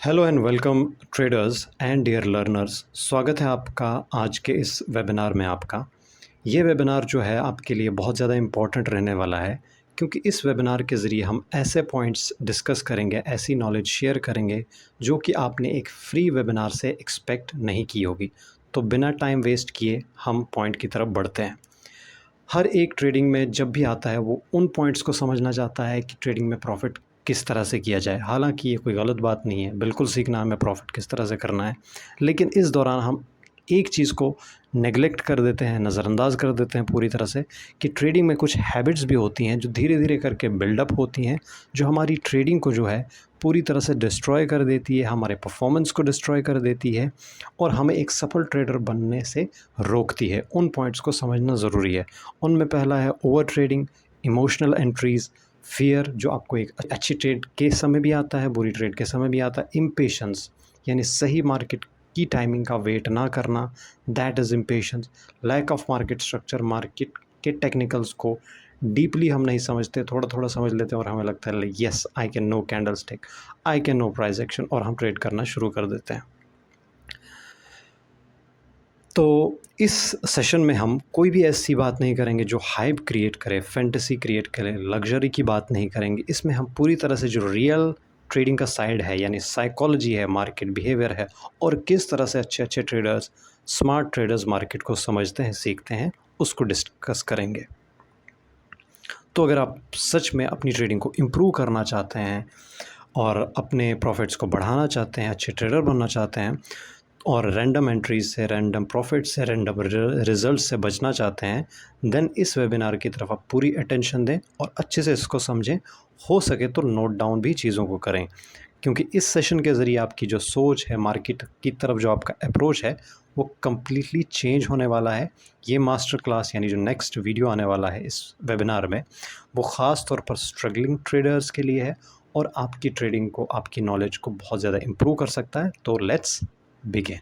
Hello and welcome traders and dear learners. स्वागत है आपका आज के इस वेबिनार में। आपका ये वेबिनार जो है आपके लिए बहुत ज़्यादा इम्पॉर्टेंट रहने वाला है, क्योंकि इस वेबिनार के ज़रिए हम ऐसे पॉइंट्स डिस्कस करेंगे, ऐसी नॉलेज शेयर करेंगे जो कि आपने एक फ्री वेबिनार से एक्सपेक्ट नहीं की होगी। तो बिना टाइम वेस्ट किए हम पॉइंट की तरफ बढ़ते हैं। हर एक ट्रेडिंग में जब भी आता है वो उन पॉइंट्स को समझना चाहता है कि ट्रेडिंग में प्रॉफिट किस तरह से किया जाए। हालांकि ये कोई गलत बात नहीं है, बिल्कुल सीखना हमें प्रॉफिट किस तरह से करना है, लेकिन इस दौरान हम एक चीज़ को नेगलेक्ट कर देते हैं, नज़रअंदाज कर देते हैं पूरी तरह से, कि ट्रेडिंग में कुछ हैबिट्स भी होती हैं जो धीरे धीरे करके बिल्डअप होती हैं, जो हमारी ट्रेडिंग को जो है पूरी तरह से डिस्ट्रॉय कर देती है, हमारे परफॉर्मेंस को डिस्ट्रॉय कर देती है और हमें एक सफल ट्रेडर बनने से रोकती है। उन पॉइंट्स को समझना ज़रूरी है। उनमें पहला है over trading, emotional entries, fear जो आपको एक अच्छी ट्रेड के समय भी आता है, बुरी ट्रेड के समय भी आता है, इम्पेशंस यानी सही मार्केट की टाइमिंग का वेट ना करना, that is impatience, lack of market structure, market के टेक्निकल्स को डीपली हम नहीं समझते, थोड़ा थोड़ा समझ लेते हैं और हमें लगता है yes I can know candle stick, I can know price action, और हम ट्रेड करना शुरू कर देते हैं। तो इस सेशन में हम कोई भी ऐसी बात नहीं करेंगे जो हाइप क्रिएट करे, फैंटेसी क्रिएट करे, लग्जरी की बात नहीं करेंगे। इसमें हम पूरी तरह से जो रियल ट्रेडिंग का साइड है, यानी साइकोलॉजी है, मार्केट बिहेवियर है, और किस तरह से अच्छे अच्छे ट्रेडर्स, स्मार्ट ट्रेडर्स मार्केट को समझते हैं, सीखते हैं, उसको डिस्कस करेंगे। तो अगर आप सच में अपनी ट्रेडिंग को इम्प्रूव करना चाहते हैं और अपने प्रॉफिट्स को बढ़ाना चाहते हैं, अच्छे ट्रेडर बनना चाहते हैं और रैंडम एंट्रीज से, रैंडम प्रॉफिट से, रैंडम रिजल्ट से बचना चाहते हैं, देन इस वेबिनार की तरफ आप पूरी अटेंशन दें और अच्छे से इसको समझें। हो सके तो नोट डाउन भी चीज़ों को करें, क्योंकि इस सेशन के ज़रिए आपकी जो सोच है, मार्केट की तरफ जो आपका अप्रोच है, वो कम्प्लीटली चेंज होने वाला है। ये मास्टर क्लास यानी जो नेक्स्ट वीडियो आने वाला है इस वेबिनार में, वो ख़ास तौर पर स्ट्रगलिंग ट्रेडर्स के लिए है और आपकी ट्रेडिंग को, आपकी नॉलेज को बहुत ज़्यादा इम्प्रूव कर सकता है। तो लेट्स बिगिन।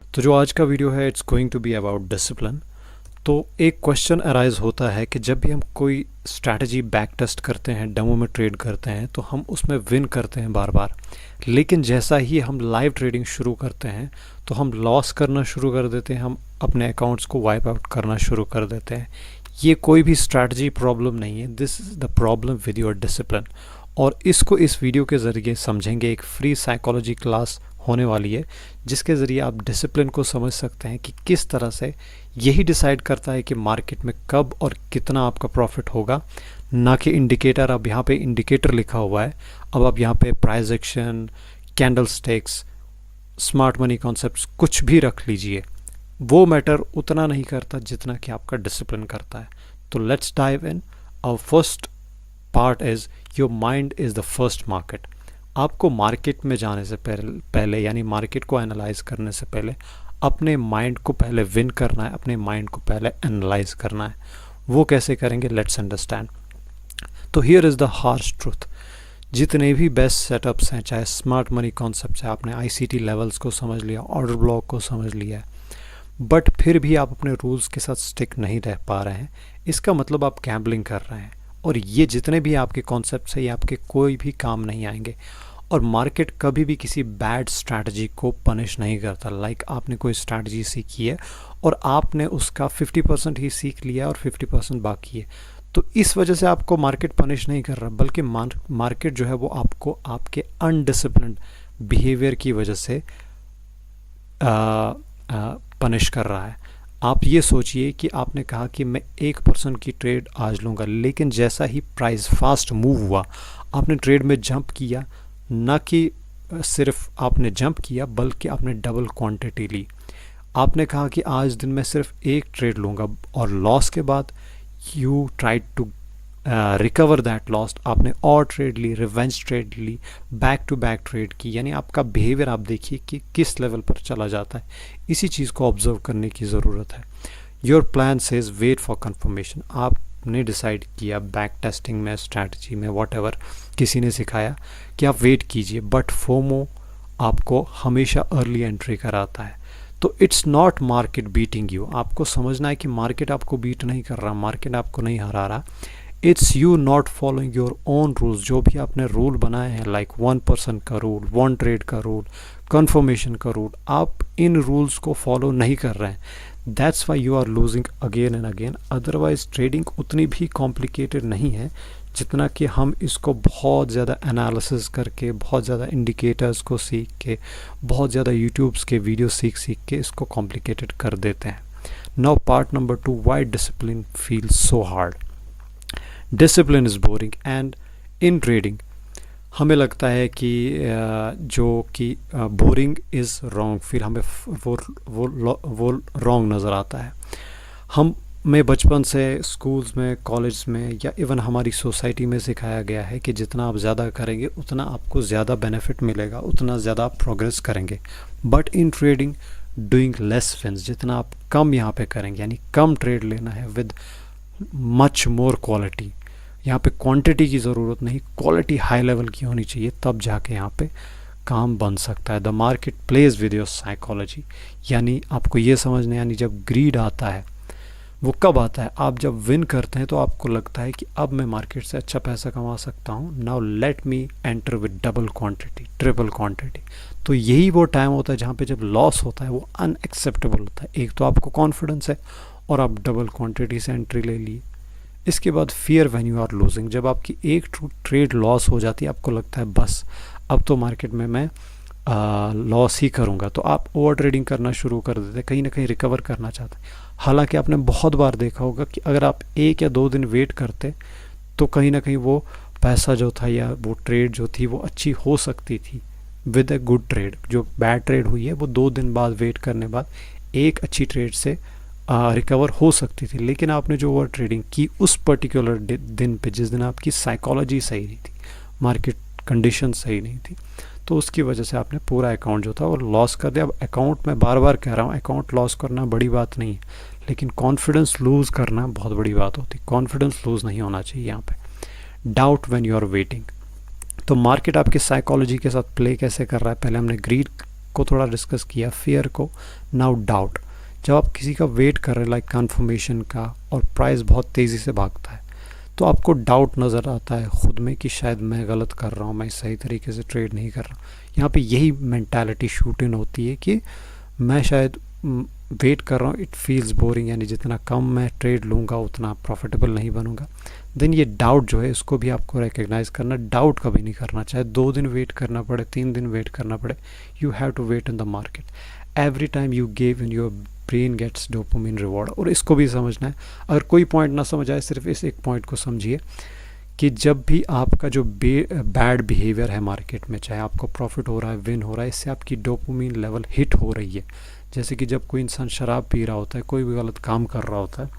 तो जो आज का वीडियो है, it's going to be about discipline. तो एक क्वेश्चन अराइज होता है कि जब भी हम कोई स्ट्रैटेजी बैक टेस्ट करते हैं, डेमो में ट्रेड करते हैं, तो हम उसमें विन करते हैं बार बार, लेकिन जैसा ही हम लाइव ट्रेडिंग शुरू करते हैं तो हम लॉस करना शुरू कर देते हैं, हम अपने अकाउंट्स को वाइप आउट करना शुरू कर देते हैं। ये कोई भी स्ट्रैटेजी प्रॉब्लम नहीं है, this is the problem with your discipline. और इसको इस वीडियो के ज़रिए समझेंगे। एक फ्री साइकोलॉजी क्लास होने वाली है जिसके ज़रिए आप डिसिप्लिन को समझ सकते हैं कि किस तरह से यही डिसाइड करता है कि मार्केट में कब और कितना आपका प्रॉफिट होगा, ना कि इंडिकेटर। अब यहाँ पे इंडिकेटर लिखा हुआ है, अब आप यहाँ पे price action, candle sticks, smart money concepts कुछ भी रख लीजिए, वो मैटर उतना नहीं करता जितना कि आपका डिसिप्लिन करता है। तो let's dive in. Our first part is your mind is the first market. आपको मार्केट में जाने से पहले यानी मार्केट को एनालाइज करने से पहले अपने माइंड को पहले विन करना है, अपने माइंड को पहले एनालाइज करना है। वो कैसे करेंगे, लेट्स अंडरस्टैंड। तो here is the harsh truth. जितने भी बेस्ट सेटअप्स हैं, चाहे स्मार्ट मनी कॉन्सेप्ट्स है, आपने आईसीटी लेवल्स को समझ लिया, ऑर्डर ब्लॉक को समझ लिया है, बट फिर भी आप अपने रूल्स के साथ स्टिक नहीं रह पा रहे हैं, इसका मतलब आप गैम्बलिंग कर रहे हैं। और ये जितने भी आपके कॉन्सेप्ट्स हैं, ये आपके कोई भी काम नहीं आएंगे। और मार्केट कभी भी किसी बैड स्ट्रैटेजी को पनिश नहीं करता। लाइक आपने कोई स्ट्रैटेजी सीखी है और आपने उसका 50% ही सीख लिया और 50% बाकी है, तो इस वजह से आपको मार्केट पनिश नहीं कर रहा, बल्कि मार्केट जो है वो आपको आपके अनडिसिप्लिन्ड बिहेवियर की वजह से पनिश कर रहा है। आप ये सोचिए कि आपने कहा कि मैं 1% की ट्रेड आज लूँगा, लेकिन जैसा ही प्राइस फास्ट मूव हुआ, आपने ट्रेड में जंप किया, ना कि सिर्फ आपने जंप किया बल्कि आपने डबल क्वांटिटी ली। आपने कहा कि आज दिन में सिर्फ एक ट्रेड लूँगा, और लॉस के बाद you tried to recover that loss. आपने और ट्रेड ली, रिवेंज ट्रेड ली, बैक टू बैक ट्रेड की। यानी आपका बिहेवियर आप देखिए कि किस लेवल पर चला जाता है। इसी चीज़ को ऑब्जर्व करने की ज़रूरत है। Your plan says wait for confirmation. आपने डिसाइड किया बैक टेस्टिंग में, स्ट्रैटेजी में, वॉट किसी ने सिखाया कि आप वेट कीजिए, बट फोमो आपको हमेशा अर्ली एंट्री कराता है। तो it's not market beating you. आपको समझना है कि मार्केट आपको बीट नहीं कर रहा, मार्केट आपको नहीं हरा रहा। It's you not following your own rules, जो भी आपने रूल बनाए हैं, लाइक 1% का रूल, 1 ट्रेड का रूल, कन्फर्मेशन का रूल, आप इन रूल्स को फॉलो नहीं कर रहे हैं। That's why you are losing again and again. Otherwise trading उतनी भी कॉम्प्लिकेटेड नहीं है जितना कि हम इसको बहुत ज़्यादा एनालिसिस करके, बहुत ज़्यादा इंडिकेटर्स को सीख के, बहुत ज़्यादा यूट्यूब्स के वीडियो सीख के इसको कॉम्प्लिकेटेड कर देते हैं। Now part number 2, why discipline feels so hard. Discipline is boring and in trading हमें लगता है कि जो कि बोरिंग इज़ रॉन्ग, फिर हमें वो रॉन्ग नज़र आता है। हमें बचपन से स्कूल्स में, कॉलेज में या इवन हमारी सोसाइटी में सिखाया गया है कि जितना आप ज़्यादा करेंगे उतना आपको ज़्यादा बेनिफिट मिलेगा, उतना ज़्यादा आप प्रोग्रेस करेंगे। But in trading doing less wins, जितना आप कम यहाँ पे करेंगे, यानी कम ट्रेड लेना है विद मच मोर क्वालिटी। यहाँ पे क्वांटिटी की ज़रूरत नहीं, क्वालिटी हाई लेवल की होनी चाहिए, तब जाके यहाँ पे काम बन सकता है। The market plays with your psychology, यानी आपको ये समझना, यानी जब ग्रीड आता है वो कब आता है? आप जब विन करते हैं तो आपको लगता है कि अब मैं मार्केट से अच्छा पैसा कमा सकता हूँ, now let me enter with double quantity, triple quantity. तो यही वो टाइम होता है जहाँ पे जब लॉस होता है वो अनएक्सेप्टेबल होता है। एक तो आपको कॉन्फिडेंस है और आप डबल क्वांटिटी से एंट्री ले लिए। इसके बाद fear when you are losing, जब आपकी एक ट्रेड लॉस हो जाती है, आपको लगता है बस अब तो मार्केट में मैं लॉस ही करूँगा, तो आप ओवर ट्रेडिंग करना शुरू कर देते हैं, कहीं ना कहीं रिकवर करना चाहते हैं। हालांकि आपने बहुत बार देखा होगा कि अगर आप 1 या 2 दिन वेट करते तो कहीं ना कहीं वो पैसा जो था या वो ट्रेड जो थी वो अच्छी हो सकती थी विद ए गुड ट्रेड। जो बैड ट्रेड हुई है वो 2 दिन बाद वेट करने बाद एक अच्छी ट्रेड से रिकवर हो सकती थी। लेकिन आपने जो ओवर ट्रेडिंग की उस पर्टिकुलर दिन पे, जिस दिन आपकी साइकोलॉजी सही नहीं थी, मार्केट कंडीशन सही नहीं थी, तो उसकी वजह से आपने पूरा अकाउंट जो था वो लॉस कर दिया। अब अकाउंट में बार बार कह रहा हूँ, अकाउंट लॉस करना बड़ी बात नहीं है, लेकिन कॉन्फिडेंस लूज़ करना बहुत बड़ी बात होती है। कॉन्फिडेंस लूज़ नहीं होना चाहिए यहाँ पे। Doubt when you are waiting, तो मार्केट आपकी साइकोलॉजी के साथ प्ले कैसे कर रहा है? पहले हमने ग्रीड को थोड़ा डिस्कस किया, फियर को, नाउ डाउट। जब आप किसी का वेट कर रहे हैं, लाइक कन्फर्मेशन का, और प्राइस बहुत तेज़ी से भागता है, तो आपको डाउट नज़र आता है खुद में कि शायद मैं गलत कर रहा हूँ, मैं सही तरीके से ट्रेड नहीं कर रहा हूँ। यहाँ पे यही मेंटालिटी शूट इन होती है कि मैं शायद वेट कर रहा हूँ, इट फील्स बोरिंग, यानी जितना कम मैं ट्रेड लूँगा उतना प्रॉफिटेबल नहीं बनूँगा। देन ये डाउट जो है इसको भी आपको रिकग्नाइज़ करना। डाउट कभी नहीं करना, चाहे 2 दिन वेट करना पड़े, 3 दिन वेट करना पड़े, you have to wait in the market. Every time you give in your brain gets dopamine reward. और इसको भी समझना है, अगर कोई पॉइंट ना समझ आए सिर्फ इस एक पॉइंट को समझिए कि जब भी आपका जो बैड बिहेवियर है मार्केट में, चाहे आपको प्रॉफिट हो रहा है, विन हो रहा है, इससे आपकी डोपामिन लेवल हिट हो रही है। जैसे कि जब कोई इंसान शराब पी रहा होता है, कोई भी गलत काम कर रहा होता है,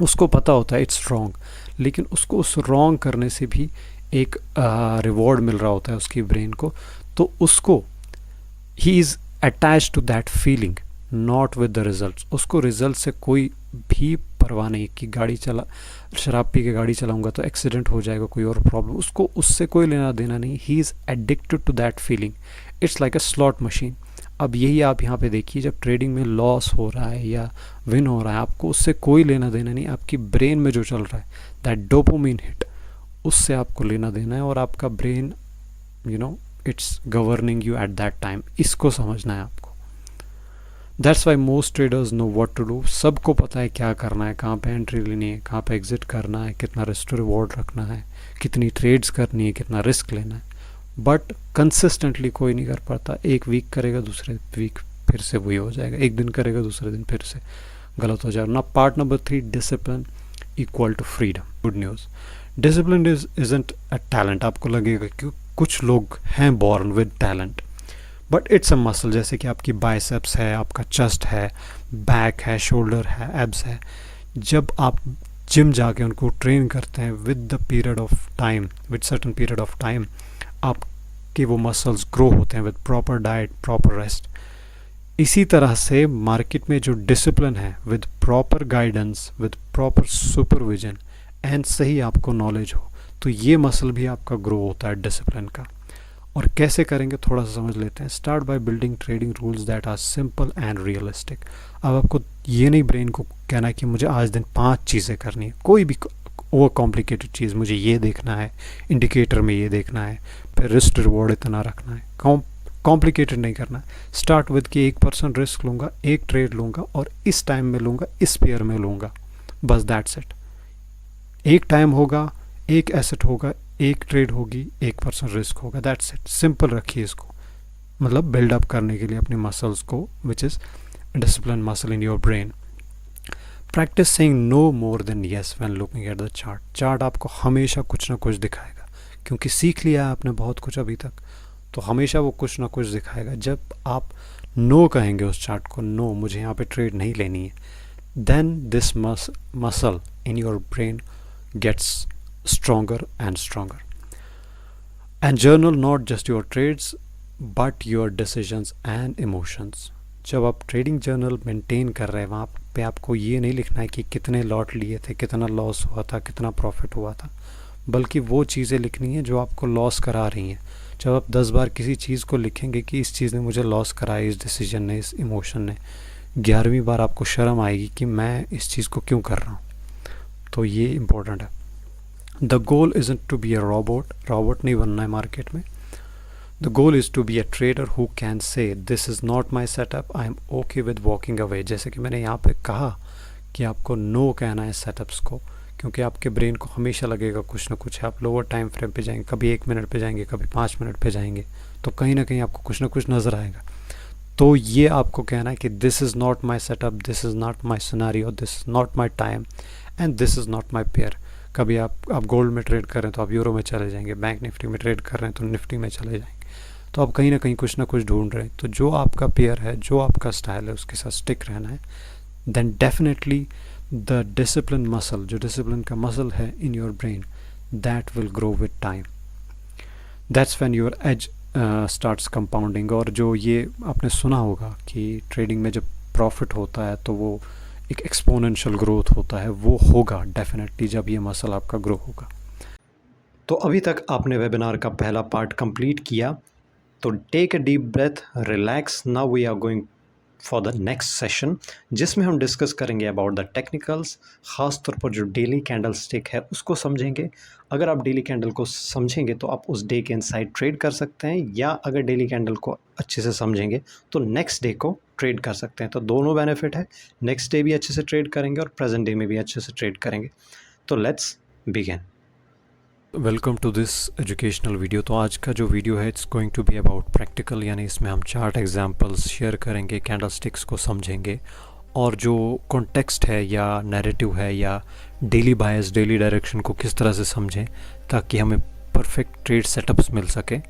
उसको पता होता है इट्स रॉन्ग, लेकिन उसको उस रॉन्ग करने से भी एक रिवॉर्ड मिल रहा होता है उसकी ब्रेन को, तो उसको he is attach to that feeling, not with the result. उसको रिजल्ट से कोई भी परवाह नहीं कि गाड़ी शराब पी के गाड़ी चलाऊंगा तो एक्सीडेंट हो जाएगा, कोई और प्रॉब्लम, उसको उससे कोई लेना देना नहीं। He is addicted to that feeling, it's like a slot machine. अब यही आप यहाँ पे देखिए, जब ट्रेडिंग में लॉस हो रहा है या विन हो रहा है, आपको उससे कोई लेना देना नहीं। आपकी ब्रेन में जो चल रहा है, दैट डोपामिन हिट, उससे आपको लेना देना है, और आपका brain it's governing you at that time. इसको समझना है आपको। That's why most traders know what to do. सबको पता है क्या करना है, कहाँ पे एंट्री लेनी है, कहाँ पे एग्जिट करना है, कितना रिस्क टू रिवॉर्ड रखना है, कितनी ट्रेड्स करनी है, कितना रिस्क लेना है, बट कंसिस्टेंटली कोई नहीं कर पाता। एक वीक करेगा, दूसरे वीक फिर से वही हो जाएगा, एक दिन करेगा, दूसरे दिन फिर से गलत हो जाएगा ना। Part number 3, discipline equal to freedom. Good news, discipline isn't a talent. आपको लगेगा कि कुछ लोग हैं born with talent, but it's a muscle. जैसे कि आपकी बाइसेप्स है, आपका चेस्ट है, बैक है, शोल्डर है, एब्स है। जब आप जिम जाके उनको ट्रेन करते हैं with the period of time, with certain period of time, आपके वो मसल्स ग्रो होते हैं with proper diet, proper rest. इसी तरह से मार्केट में जो डिसिप्लिन है, with proper guidance, with proper supervision and सही आपको नॉलेज हो, तो ये मसल भी आपका ग्रो होता है डिसिप्लिन का। और कैसे करेंगे थोड़ा सा समझ लेते हैं। Start by building trading rules that are simple and realistic. अब आपको ये नहीं ब्रेन को कहना कि मुझे आज दिन 5 चीज़ें करनी है, कोई भी ओवर कॉम्प्लिकेटेड चीज़, मुझे ये देखना है, इंडिकेटर में ये देखना है, फिर रिस्क रिवॉर्ड इतना रखना है, कॉम्प्लिकेटेड नहीं करना है। स्टार्ट विद कि 1% रिस्क लूँगा, एक ट्रेड लूँगा और इस टाइम में लूँगा, इस पेयर में लूँगा, बस दैट्स इट। एक टाइम होगा, एक एसेट होगा, एक ट्रेड होगी, 1% रिस्क होगा, दैट्स इट। सिंपल रखिए इसको, मतलब बिल्डअप करने के लिए अपने मसल्स को, which is discipline muscle in your brain. Practice saying no more than yes when looking at the chart. Chart आपको हमेशा कुछ ना कुछ दिखाएगा, क्योंकि सीख लिया है आपने बहुत कुछ अभी तक, तो हमेशा वो कुछ ना कुछ दिखाएगा। जब आप नो कहेंगे उस चार्ट को, नो मुझे यहाँ पे ट्रेड नहीं लेनी है, then this muscle in your brain gets stronger and stronger. And journal not just your trades but your decisions and emotions. जब आप ट्रेडिंग जर्नल मेंटेन कर रहे हैं, वहाँ पे आपको ये नहीं लिखना है कि कितने लॉट लिए थे, कितना लॉस हुआ था, कितना प्रॉफिट हुआ था, बल्कि वो चीज़ें लिखनी है जो आपको लॉस करा रही हैं। जब आप 10 बार किसी चीज़ को लिखेंगे कि इस चीज़ ने मुझे लॉस कराया, इस डिसीजन ने, इस इमोशन ने, 11वीं बार आपको शर्म आएगी कि मैं इस चीज़ को क्यों कर रहा हूँ। तो ये इम्पोर्टेंट है। The goal isn't to be a robot नहीं बनना है मार्केट में। The goal is to be a trader who can say this is not my setup, I am okay with walking away। जैसे कि मैंने यहाँ पे कहा कि आपको नो कहना है सेटअप्स को, क्योंकि आपके ब्रेन को हमेशा लगेगा कुछ ना कुछ है। आप लोअर टाइम फ्रेम पे जाएंगे, कभी 1 मिनट पे जाएंगे, कभी 5 मिनट पे जाएंगे, तो कहीं ना कहीं आपको कुछ ना कुछ नज़र आएगा। तो ये आपको कहना है कि this is not my setup, this is not my scenario, this is not my time and this is not my pair. कभी आप गोल्ड में ट्रेड कर रहे हैं तो आप यूरो में चले जाएंगे, बैंक निफ्टी में ट्रेड कर रहे हैं तो निफ्टी में चले जाएंगे, तो आप कहीं ना कहीं कुछ ना कुछ ढूंढ रहे हैं। तो जो आपका पेयर है, जो आपका स्टाइल है, उसके साथ स्टिक रहना है। Then definitely the discipline muscle, जो डिसिप्लिन का मसल है in your brain, that will grow with time. That's when your edge starts compounding. और जो ये आपने सुना होगा कि ट्रेडिंग में जब प्रॉफिट होता है तो वो एक एक्सपोनेंशियल ग्रोथ होता है, वो होगा डेफिनेटली जब ये मसल आपका ग्रो होगा। तो अभी तक आपने वेबिनार का पहला पार्ट कंप्लीट किया, तो take a deep breath, relax. Now we are going for the next session, जिसमें हम डिस्कस करेंगे अबाउट द टेक्निकल्स। ख़ास तौर पर जो डेली कैंडल स्टिक है उसको समझेंगे। अगर आप डेली कैंडल को समझेंगे तो आप उस डे के इनसाइड ट्रेड कर सकते हैं, या अगर डेली कैंडल को अच्छे से समझेंगे तो नेक्स्ट डे को ट्रेड कर सकते हैं। तो दोनों बेनिफिट है, नेक्स्ट डे भी अच्छे से ट्रेड करेंगे और प्रेजेंट डे में भी अच्छे से ट्रेड करेंगे। तो let's begin. Welcome to this educational video. तो आज का जो वीडियो है it's going to be about practical, यानी इसमें हम चार्ट एग्जांपल्स शेयर करेंगे, कैंडल स्टिक्स को समझेंगे, और जो कॉन्टेक्स्ट है या नैरेटिव है या डेली बायस, डेली डायरेक्शन को किस तरह से समझें ताकि हमें परफेक्ट ट्रेड सेटअप्स मिल सके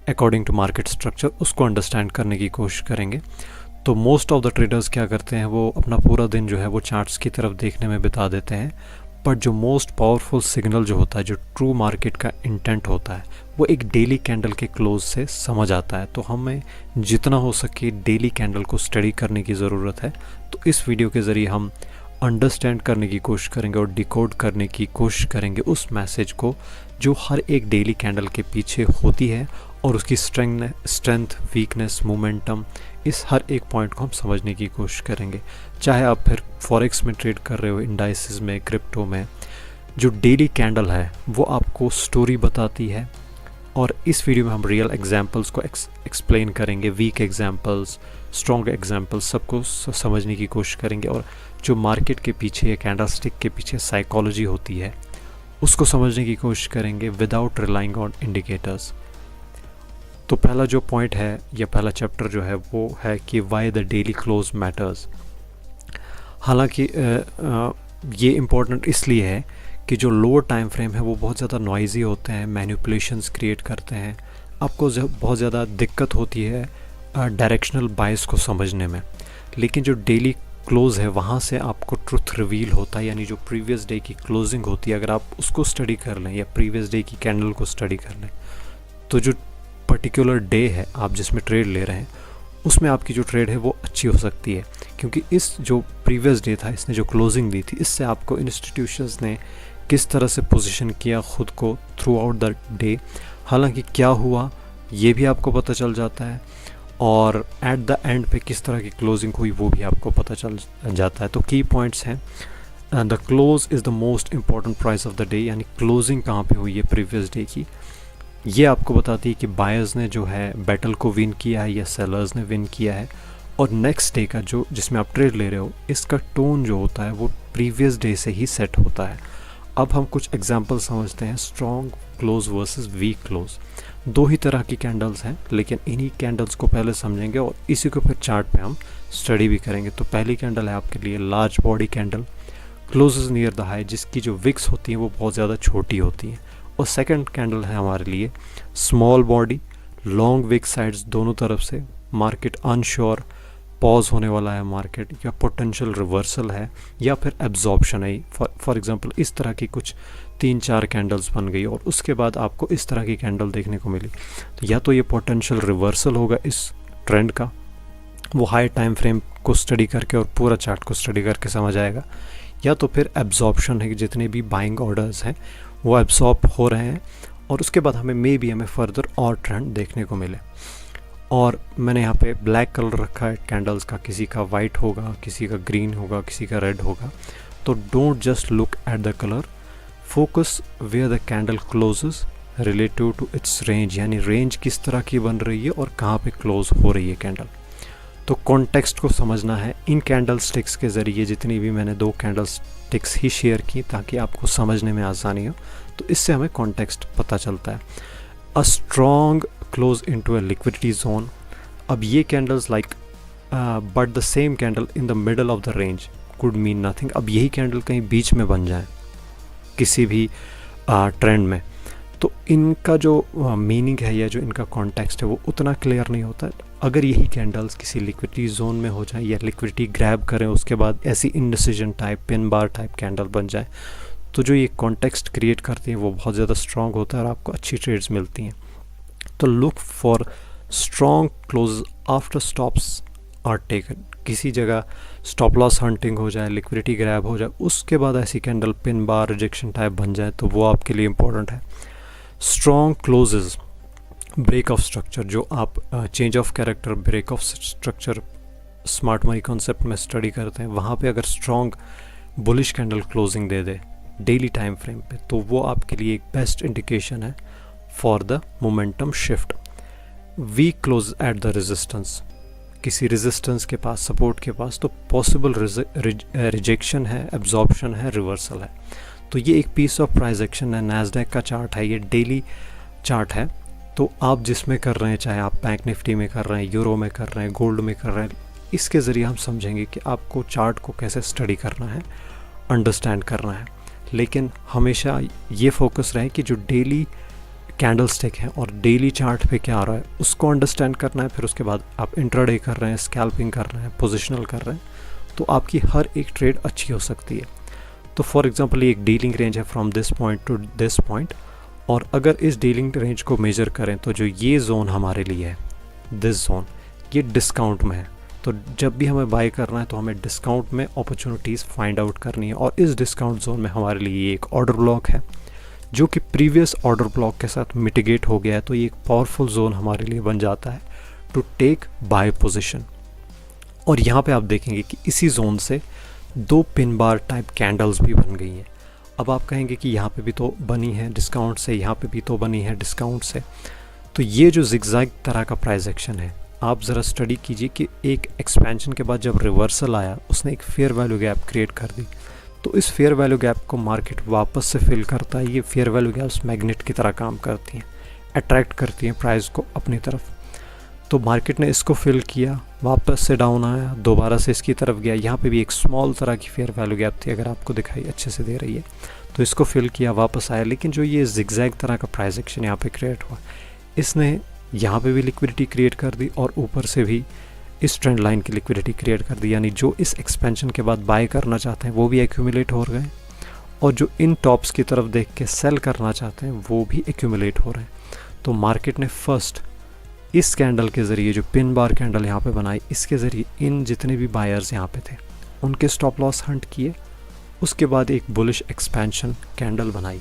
अकॉर्डिंग टू मार्केट स्ट्रक्चर, उसको अंडरस्टैंड करने की कोशिश करेंगे। तो मोस्ट ऑफ द ट्रेडर्स क्या करते हैं, वो अपना पूरा दिन जो है वो चार्ट्स की तरफ देखने में बिता देते हैं, बट जो मोस्ट पावरफुल सिग्नल जो होता है, जो ट्रू मार्केट का इंटेंट होता है, वो एक डेली कैंडल के क्लोज से समझ आता है। तो हमें जितना हो सके डेली कैंडल को स्टडी करने की ज़रूरत है। तो इस वीडियो के ज़रिए हम अंडरस्टैंड करने की कोशिश करेंगे और डिकोड करने की कोशिश करेंगे उस मैसेज को जो हर एक डेली कैंडल के पीछे होती है, और उसकी स्ट्रेंथ, वीकनेस, मोमेंटम, इस हर एक पॉइंट को हम समझने की कोशिश करेंगे। चाहे आप फिर फॉरेक्स में ट्रेड कर रहे हो, इंडाइसिस में, क्रिप्टो में, जो डेली कैंडल है वो आपको स्टोरी बताती है। और इस वीडियो में हम रियल एग्जांपल्स को एक्सप्लेन करेंगे, वीक एग्जांपल्स, स्ट्रॉन्ग एग्जांपल्स, सबको समझने की कोशिश करेंगे। और जो मार्केट के पीछे या कैंडल स्टिक के पीछे साइकोलॉजी होती है उसको समझने की कोशिश करेंगे विदाउट रिलाइंग ऑन इंडिकेटर्स। तो पहला जो पॉइंट है या पहला चैप्टर जो है वो है कि why the daily close matters. हालांकि ये इम्पोर्टेंट इसलिए है कि जो लोअर टाइम फ्रेम है वो बहुत ज़्यादा नॉइजी होते हैं, मैनिपुलेशंस क्रिएट करते हैं, आपको बहुत ज़्यादा दिक्कत होती है डायरेक्शनल बायस को समझने में। लेकिन जो डेली क्लोज है वहाँ से आपको ट्रुथ रिवील होता है, यानी जो प्रीवियस डे की क्लोजिंग होती है, अगर आप उसको स्टडी कर लें या प्रीवियस डे की कैंडल को स्टडी कर लें, तो जो पर्टिकुलर डे है आप जिसमें ट्रेड ले रहे हैं उसमें आपकी जो ट्रेड है वो अच्छी हो सकती है, क्योंकि इस जो प्रीवियस डे था, इसने जो क्लोजिंग दी थी, इससे आपको इंस्टीट्यूशंस ने किस तरह से पोजीशन किया खुद को थ्रू आउट द डे, हालांकि क्या हुआ ये भी आपको पता चल जाता है, और एट द एंड पे किस तरह की क्लोजिंग हुई वो भी आपको पता चल जाता है। तो की पॉइंट्स हैं the close is the most important price of the day, यानी क्लोजिंग कहाँ पे हुई है प्रीवियस डे की, ये आपको बताती है कि बायर्स ने जो है बैटल को विन किया है या सेलर्स ने विन किया है। और नेक्स्ट डे का जो जिसमें आप ट्रेड ले रहे हो, इसका टोन जो होता है वो प्रीवियस डे से ही सेट होता है। अब हम कुछ एग्जांपल समझते हैं, strong close versus weak close. दो ही तरह की कैंडल्स हैं, लेकिन इन्हीं कैंडल्स को पहले समझेंगे और इसी को फिर चार्ट पे हम स्टडी भी करेंगे। तो पहली कैंडल है आपके लिए large body candle, closes near the high, जिसकी जो विक्स होती हैं वो बहुत ज़्यादा छोटी होती हैं। और सेकंड कैंडल है हमारे लिए small body, long wick sides दोनों तरफ से, मार्केट अनश्योर, पॉज होने वाला है मार्केट, या पोटेंशियल रिवर्सल है, या फिर एब्जॉर्प्शन है। फॉर एग्जांपल इस तरह की कुछ 3-4 कैंडल्स बन गई और उसके बाद आपको इस तरह की कैंडल देखने को मिली, तो या तो ये पोटेंशियल रिवर्सल होगा इस ट्रेंड का, वो हाई टाइम फ्रेम को स्टडी करके और पूरा चार्ट को स्टडी करके समझ आएगा, या तो फिर एब्जॉर्प्शन है कि जितने भी बाइंग ऑर्डर्स हैं वो एब्जॉर्ब हो रहे हैं और उसके बाद हमें फर्दर और ट्रेंड देखने को मिले। और मैंने यहाँ पे ब्लैक कलर रखा है कैंडल्स का, किसी का वाइट होगा, किसी का ग्रीन होगा, किसी का रेड होगा। तो don't just look at the colour, focus where the candle closes relative to its range, यानी रेंज किस तरह की बन रही है और कहाँ पे क्लोज हो रही है कैंडल। तो कॉन्टेक्स्ट को समझना है इन कैंडल स्टिक्स के ज़रिए, जितनी भी मैंने 2 कैंडल स्टिक्स ही शेयर की ताकि आपको समझने में आसानी हो, तो इससे हमें कॉन्टेक्स्ट पता चलता है। A strong close into a liquidity zone. अब ये candles like but the same candle in the middle of the range could mean nothing. अब यही कैंडल कहीं बीच में बन जाए किसी भी ट्रेंड में, तो इनका जो मीनिंग है या जो इनका कॉन्टेक्स्ट है वो उतना क्लियर नहीं होता। अगर यही कैंडल्स किसी लिक्विडिटी जोन में हो जाए या लिक्विडिटी ग्रैब करें, उसके बाद ऐसी indecision type pin bar type candle बन जाए, तो जो ये कॉन्टेक्स्ट क्रिएट करती हैं वो बहुत ज़्यादा स्ट्रॉन्ग होता है और आपको अच्छी ट्रेड्स मिलती हैं। तो look for strong close after stops are taken. किसी जगह स्टॉप लॉस हंटिंग हो जाए, लिक्विडिटी ग्रैब हो जाए, उसके बाद ऐसी candle pin bar rejection type बन जाए, तो वो आपके लिए इंपॉर्टेंट है। Strong closes break of structure, जो आप change of character, break of structure smart money concept में स्टडी करते हैं, वहाँ पे अगर स्ट्रॉन्ग बुलिश कैंडल क्लोजिंग दे दे डेली टाइम फ्रेम पे, तो वो आपके लिए एक बेस्ट इंडिकेशन है for the momentum shift. Weak close at the resistance, किसी रेजिस्टेंस के पास, सपोर्ट के पास, तो पॉसिबल रिजेक्शन है, एब्जॉर्प्शन है, रिवर्सल है। तो ये एक पीस ऑफ प्राइस एक्शन है, नैस्डैक का चार्ट है, ये डेली चार्ट है। तो आप जिसमें कर रहे हैं, चाहे आप बैंक निफ्टी में कर रहे हैं, यूरो में कर रहे हैं, गोल्ड में कर रहे हैं, इसके ज़रिए हम समझेंगे कि आपको चार्ट को कैसे स्टडी करना है, अंडरस्टैंड करना है। लेकिन हमेशा ये फोकस रहे कि जो डेली कैंडल स्टिक है और डेली चार्ट पे क्या आ रहा है उसको अंडरस्टैंड करना है। फिर उसके बाद आप इंट्राडे कर रहे हैं, स्कैल्पिंग कर रहे हैं, पोजिशनल कर रहे हैं, तो आपकी हर एक ट्रेड अच्छी हो सकती है। तो फॉर एग्जांपल ये एक डीलिंग रेंज है from this point two this point, और अगर इस डीलिंग रेंज को मेजर करें तो जो ये जोन हमारे लिए है, दिस जोन, ये डिस्काउंट में है। तो जब भी हमें बाय करना है तो हमें डिस्काउंट में अपॉर्चुनिटीज़ फाइंड आउट करनी है, और इस डिस्काउंट जोन में हमारे लिए एक ऑर्डर ब्लॉक है जो कि प्रीवियस ऑर्डर ब्लॉक के साथ मिटिगेट हो गया है। तो ये एक पावरफुल जोन हमारे लिए बन जाता है टू टेक बाय पोजीशन। और यहाँ पे आप देखेंगे कि इसी जोन से 2 पिन बार टाइप कैंडल्स भी बन गई हैं। अब आप कहेंगे कि यहाँ पे भी तो बनी है डिस्काउंट से, यहाँ पे भी तो बनी है डिस्काउंट से। तो ये जो जिगजैग तरह का प्राइस एक्शन है, आप ज़रा स्टडी कीजिए कि एक एक्सपेंशन के बाद जब रिवर्सल आया, उसने एक फेयर वैल्यू गैप क्रिएट कर दी। तो इस फेयर वैल्यू गैप को मार्केट वापस से फिल करता है। ये फेयर वैल्यू गैप्स मैग्नेट की तरह काम करती हैं, अट्रैक्ट करती हैं प्राइस को अपनी तरफ। तो मार्केट ने इसको फिल किया, वापस से डाउन आया, दोबारा से इसकी तरफ गया। यहाँ पे भी एक स्मॉल तरह की फेयर वैल्यू गैप थी, अगर आपको दिखाई अच्छे से दे रही है, तो इसको फिल किया, वापस आया। लेकिन जो ये जिगजैग तरह का प्राइस एक्शन यहाँ पे क्रिएट हुआ, इसने यहाँ पे भी लिक्विडिटी क्रिएट कर दी और ऊपर से भी इस ट्रेंड लाइन की लिक्विडिटी क्रिएट कर दी। यानी जो इस एक्सपेंशन के बाद बाय करना चाहते हैं वो भी एक्यूमुलेट हो गए, और जो इन टॉप्स की तरफ देख के सेल करना चाहते हैं वो भी एक्यूमुलेट हो रहे हैं। तो मार्केट ने फर्स्ट इस कैंडल के ज़रिए, जो पिन बार कैंडल यहाँ पे बनाई, इसके ज़रिए इन जितने भी बायर्स यहाँ पे थे उनके स्टॉप लॉस हंट किए। उसके बाद एक बुलिश एक्सपेंशन कैंडल बनाई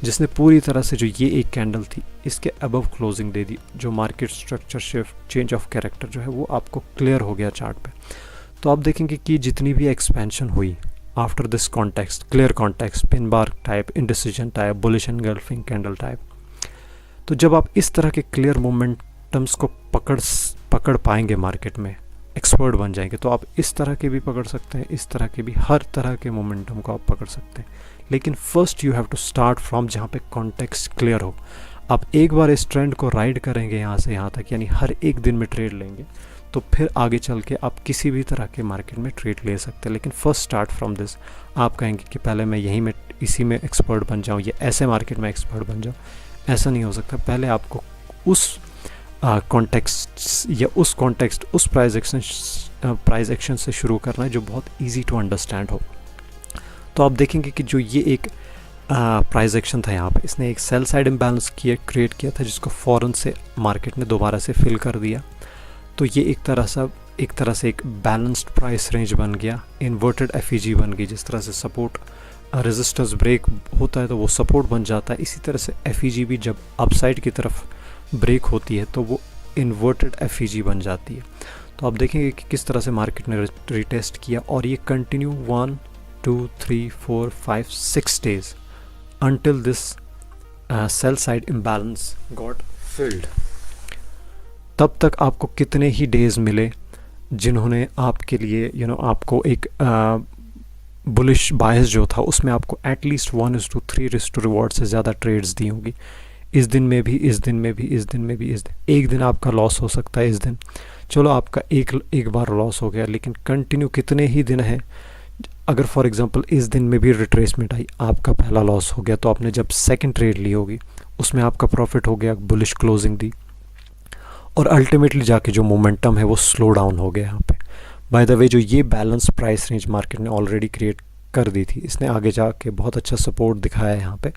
जिसने पूरी तरह से जो ये एक कैंडल थी इसके अबव क्लोजिंग दे दी। जो market structure shift, change of character जो है वो आपको क्लियर हो गया चार्ट पे। तो आप देखेंगे कि जितनी भी एक्सपेंशन हुई after this context, clear context, pin bar type, indecision type, bullish engulfing candle type. तो जब आप इस तरह के क्लियर मोमेंटम्स को पकड़ पाएंगे मार्केट में, एक्सपर्ट बन जाएंगे, तो आप इस तरह के भी पकड़ सकते हैं, इस तरह के भी, हर तरह के मोमेंटम को आप पकड़ सकते हैं. लेकिन first you have to start from जहाँ पे कॉन्टेक्स्ट क्लियर हो. आप एक बार इस ट्रेंड को राइड करेंगे यहाँ से यहाँ तक, यानी हर एक दिन में ट्रेड लेंगे, तो फिर आगे चल के आप किसी भी तरह के मार्केट में ट्रेड ले सकते हैं. लेकिन फर्स्ट स्टार्ट फ्रॉम दिस. आप कहेंगे कि पहले मैं यहीं में इसी में एक्सपर्ट बन जाऊँ या ऐसे मार्केट में एक्सपर्ट बन जाऊँ, ऐसा नहीं हो सकता. पहले आपको उस कॉन्टेक्स्ट या उस कॉन्टेक्स्ट, उस प्राइस एक्शन से शुरू करना है जो बहुत ईजी टू अंडरस्टैंड हो. तो आप देखेंगे कि जो ये एक प्राइस एक्शन था यहाँ पे, इसने एक सेल साइड इम्बैलेंस क्रिएट किया था जिसको फ़ौरन से मार्केट ने दोबारा से फिल कर दिया. तो ये एक तरह से एक बैलेंस्ड प्राइस रेंज बन गया, इन्वर्टेड एफईजी बन गई. जिस तरह से सपोर्ट रेजिस्टेंस ब्रेक होता है तो वो सपोर्ट बन जाता है, इसी तरह से एफईजी भी जब अपसाइड की तरफ ब्रेक होती है तो वो इन्वर्टेड एफईजी बन जाती है. तो आप देखेंगे कि किस तरह से मार्केट ने रिटेस्ट किया और ये continue 1 2 3 4 5 6 days until this sell side imbalance got filled. तब तक आपको कितने ही डेज मिले जिन्होंने आपके लिए आपको एक बुलिश बायस जो था उसमें आपको एटलीस्ट 1:3 रिस्क टू रिवॉर्ड से ज़्यादा ट्रेड्स दी होंगी. इस दिन में भी, इस दिन में भी, इस दिन में भी, एक दिन आपका लॉस हो सकता है. इस दिन चलो आपका एक बार लॉस हो गया, लेकिन कंटिन्यू कितने ही दिन है. अगर फॉर एग्जांपल इस दिन में भी रिट्रेसमेंट आई, आपका पहला लॉस हो गया, तो आपने जब सेकंड ट्रेड ली होगी उसमें आपका प्रॉफिट हो गया, बुलिश क्लोजिंग दी, और अल्टीमेटली जाके जो मोमेंटम है वो स्लो डाउन हो गया यहाँ पे. बाय द वे, जो ये बैलेंस प्राइस रेंज मार्केट ने ऑलरेडी क्रिएट कर दी थी, इसने आगे जाके बहुत अच्छा सपोर्ट दिखाया है यहाँ पे.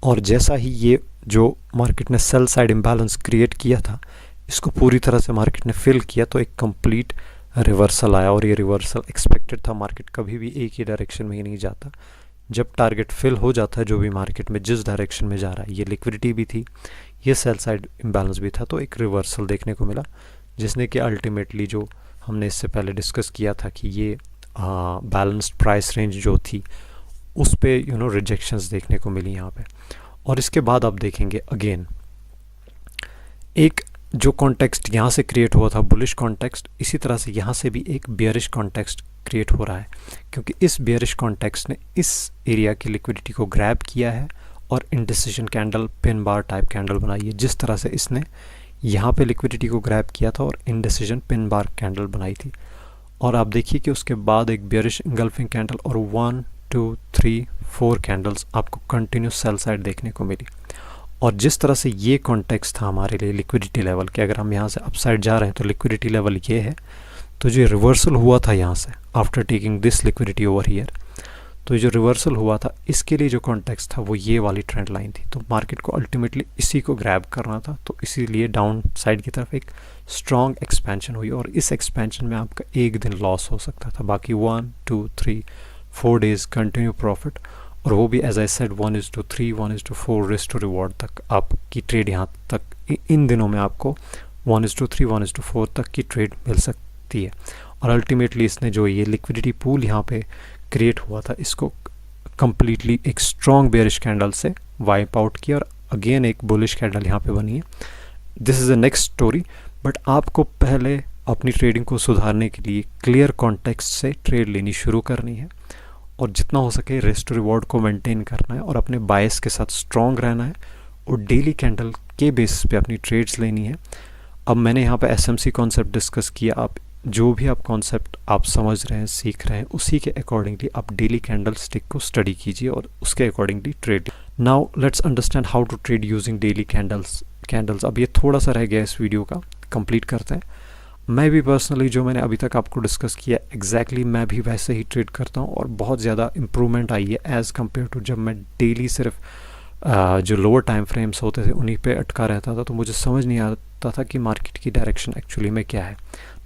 और जैसा ही ये जो मार्केट ने सेल साइड इम्बैलेंस क्रिएट किया था, इसको पूरी तरह से मार्केट ने फिल किया, तो एक कंप्लीट रिवर्सल आया. और ये रिवर्सल एक्सपेक्टेड था. मार्केट कभी भी एक ही डायरेक्शन में ही नहीं जाता. जब टारगेट फिल हो जाता है जो भी मार्केट में जिस डायरेक्शन में जा रहा है, ये लिक्विडिटी भी थी, ये सेल साइड इम्बैलेंस भी था, तो एक रिवर्सल देखने को मिला, जिसने कि अल्टीमेटली जो हमने इससे पहले डिस्कस किया था कि ये बैलेंस्ड प्राइस रेंज जो थी उस पे रिजेक्शंस देखने को मिली यहाँ पे. और इसके बाद आप देखेंगे अगेन एक जो कॉन्टेक्स्ट यहाँ से क्रिएट हुआ था, बुलिश कॉन्टेक्स्ट, इसी तरह से यहाँ से भी एक बियरिश कॉन्टेक्स्ट क्रिएट हो रहा है, क्योंकि इस बियरिश कॉन्टेक्स्ट ने इस एरिया की लिक्विडिटी को ग्रैब किया है और indecision candle, pin bar type candle बनाई है. जिस तरह से इसने यहाँ पे लिक्विडिटी को ग्रैब किया था और इंडिसिजन पिन बार कैंडल बनाई थी. और आप देखिए कि उसके बाद एक बियरिश इंगल्फिंग कैंडल और 1 2 3 4 कैंडल्स आपको कंटिन्यूस सेल साइड देखने को मिली. और जिस तरह से ये कॉन्टेक्स्ट था हमारे लिए लिक्विडिटी लेवल के, अगर हम यहाँ से अपसाइड जा रहे हैं तो लिक्विडिटी लेवल ये है, तो जो रिवर्सल हुआ था यहाँ से after taking this liquidity over here, तो जो रिवर्सल हुआ था इसके लिए जो कॉन्टेक्स्ट था वो ये वाली ट्रेंड लाइन थी. तो मार्केट को अल्टीमेटली इसी को ग्रैब करना था, तो इसीलिए डाउन साइड की तरफ एक स्ट्रॉन्ग एक्सपेंशन हुई. और इस एक्सपेंशन में आपका एक दिन लॉस हो सकता था, बाकी 1 2 3 4 days कंटिन्यू प्रॉफिट. और वो भी as I said 1:3 1:4 risk to reward तक आपकी ट्रेड यहाँ तक इन दिनों में आपको 1:3 1:4 तक की ट्रेड मिल सकती है. और अल्टीमेटली इसने जो ये लिक्विडिटी पूल यहाँ पे क्रिएट हुआ था, इसको कम्प्लीटली एक स्ट्रॉन्ग बेयरिश कैंडल से वाइप आउट किया और अगेन एक बुलिश कैंडल यहाँ पे बनी है. This is a next story. But आपको पहले अपनी ट्रेडिंग को सुधारने के लिए क्लियर कॉन्टेक्स्ट से ट्रेड लेनी शुरू करनी है और जितना हो सके रिस्क टू रिवॉर्ड को मेंटेन करना है और अपने बायस के साथ स्ट्रॉन्ग रहना है और डेली कैंडल के बेसिस पे अपनी ट्रेड्स लेनी है. अब मैंने यहाँ पे एसएमसी कॉन्सेप्ट डिस्कस किया. आप जो भी आप कॉन्सेप्ट आप समझ रहे हैं, सीख रहे हैं, उसी के अकॉर्डिंगली आप डेली कैंडल स्टिक को स्टडी कीजिए और उसके accordingly trade. Now let's understand how to trade using daily candles. अब ये थोड़ा सा रह गया इस वीडियो का, कंप्लीट करते हैं. मैं भी पर्सनली जो मैंने अभी तक आपको डिस्कस किया एग्जैक्टली मैं भी वैसे ही ट्रेड करता हूँ और बहुत ज़्यादा इम्प्रूवमेंट आई है एज़ कम्पेयर टू जब मैं डेली सिर्फ जो लोअर टाइम फ्रेम्स होते थे उन्हीं पे अटका रहता था. तो मुझे समझ नहीं आता था कि मार्केट की डायरेक्शन एक्चुअली में क्या है.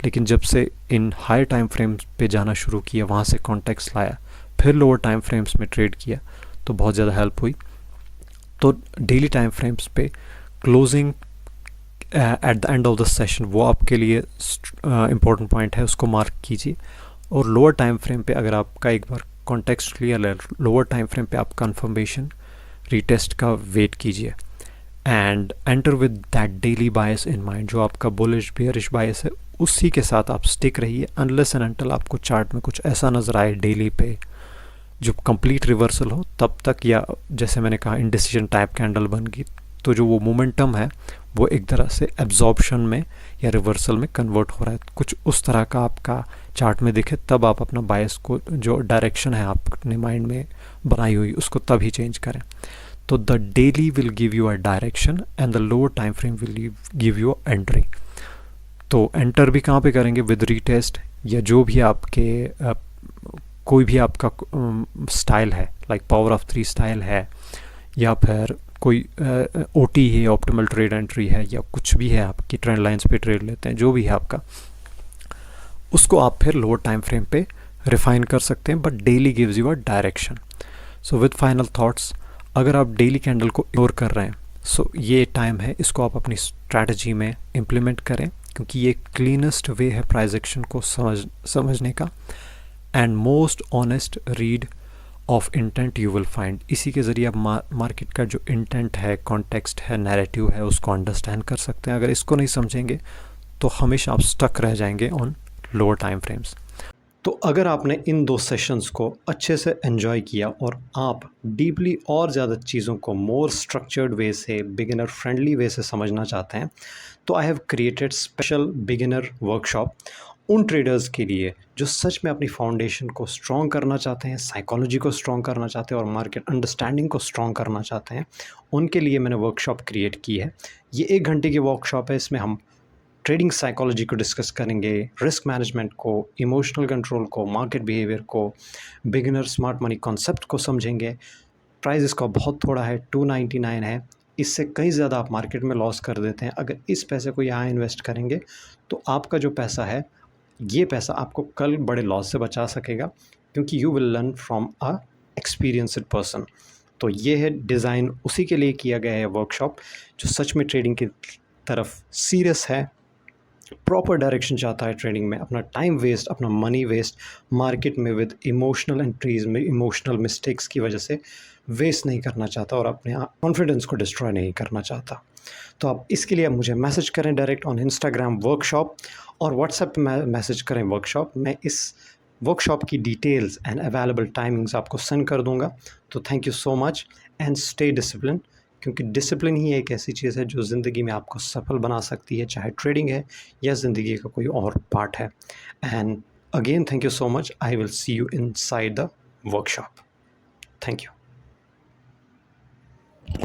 लेकिन जब से इन हाई टाइम फ्रेम्स पे जाना शुरू किया, वहाँ से कॉन्टेक्स्ट लाया, फिर लोअर टाइम फ्रेम्स में ट्रेड किया, तो बहुत ज़्यादा हेल्प हुई. तो डेली टाइम फ्रेम्स पे closing at the end of the session वो आपके लिए इम्पोर्टेंट पॉइंट है, उसको मार्क कीजिए. और लोअर टाइम फ्रेम पे अगर आपका एक बार कॉन्टेक्स्टली लोअर टाइम फ्रेम पे आप कंफर्मेशन रीटेस्ट का वेट कीजिए and enter with that daily bias in mind. जो आपका बुलिश बेयरिश बायस है उसी के साथ आप स्टिक रहिए अनलेस एंड अनटिल आपको चार्ट में कुछ ऐसा नज़र आए डेली पे जो कंप्लीट रिवर्सल हो तब तक, या जैसे मैंने कहा इंडिसीजन टाइप कैंडल बन गई तो जो वो मोमेंटम है वो एक तरह से एब्जॉर्प्शन में या रिवर्सल में कन्वर्ट हो रहा है, कुछ उस तरह का आपका चार्ट में दिखे तब आप अपना बायस को, जो डायरेक्शन है आपने माइंड में बनाई हुई उसको तब ही चेंज करें। तो the daily will give you a direction and the lower time frame will give you entry. तो एंटर भी कहाँ पे करेंगे? विद रीटेस्ट, या जो भी आपके कोई भी आपका स्टाइल है लाइक पावर ऑफ 3 स्टाइल है, या फिर कोई ओटी है, ऑप्टिमल ट्रेड एंट्री है, या कुछ भी है आपकी ट्रेंड लाइंस पे ट्रेड लेते हैं, जो भी है आपका, उसको आप फिर लोअर टाइम फ्रेम पे रिफाइन कर सकते हैं, but daily gives you a direction. So with final thoughts, अगर आप डेली कैंडल को इग्नोर कर रहे हैं सो ये टाइम है इसको आप अपनी स्ट्रैटेजी में इम्प्लीमेंट करें, क्योंकि ये क्लीनेस्ट वे है प्राइस एक्शन को समझने का and most honest read of intent you will find. इसी के ज़रिए आप मार्केट का जो इंटेंट है, कॉन्टेक्स्ट है, नैरेटिव है, उसको अंडरस्टैंड कर सकते हैं। अगर इसको नहीं समझेंगे तो हमेशा आप स्टक रह जाएंगे ऑन लोअर टाइम फ्रेम्स। तो अगर आपने इन 2 सेशंस को अच्छे से एंजॉय किया और आप डीपली और ज़्यादा चीज़ों को मोर स्ट्रक्चर्ड वे से, बिगिनर फ्रेंडली वे से समझना चाहते हैं, तो I have created special beginner workshop उन ट्रेडर्स के लिए जो सच में अपनी फाउंडेशन को स्ट्रॉन्ग करना चाहते हैं, साइकोलॉजी को स्ट्रॉन्ग करना चाहते हैं और मार्केट अंडरस्टैंडिंग को स्ट्रॉन्ग करना चाहते हैं। उनके लिए मैंने वर्कशॉप क्रिएट की है। ये 1 घंटे की वर्कशॉप है। इसमें हम ट्रेडिंग साइकोलॉजी को डिस्कस करेंगे, रिस्क मैनेजमेंट को, इमोशनल कंट्रोल को, मार्केट बिहेवियर को, बिगिनर स्मार्ट मनी कॉन्सेप्ट को समझेंगे। प्राइस इसका बहुत थोड़ा है, 299 है। इससे कहीं ज़्यादा आप मार्केट में लॉस कर देते हैं। अगर इस पैसे को यहाँ इन्वेस्ट करेंगे तो आपका जो पैसा है, ये पैसा आपको कल बड़े लॉस से बचा सकेगा, क्योंकि you will learn from a experienced person. तो ये है डिज़ाइन, उसी के लिए किया गया है वर्कशॉप, जो सच में ट्रेडिंग की तरफ सीरियस है, प्रॉपर डायरेक्शन चाहता है ट्रेडिंग में, अपना टाइम वेस्ट, अपना मनी वेस्ट मार्केट में विद इमोशनल एंट्रीज में, इमोशनल मिस्टेक्स की वजह से वेस्ट नहीं करना चाहता और अपने कॉन्फिडेंस को डिस्ट्रॉय नहीं करना चाहता। तो आप इसके लिए मुझे मैसेज करें डायरेक्ट ऑन इंस्टाग्राम वर्कशॉप, और व्हाट्सएप पे मैसेज करें वर्कशॉप। मैं इस वर्कशॉप की डिटेल्स एंड अवेलेबल टाइमिंग्स आपको सेंड कर दूंगा। तो thank you so much and stay discipline, क्योंकि डिसिप्लिन ही एक ऐसी चीज़ है जो ज़िंदगी में आपको सफल बना सकती है, चाहे ट्रेडिंग है या ज़िंदगी का कोई और पार्ट है। And again thank you so much. I will see you inside the workshop. Thank you.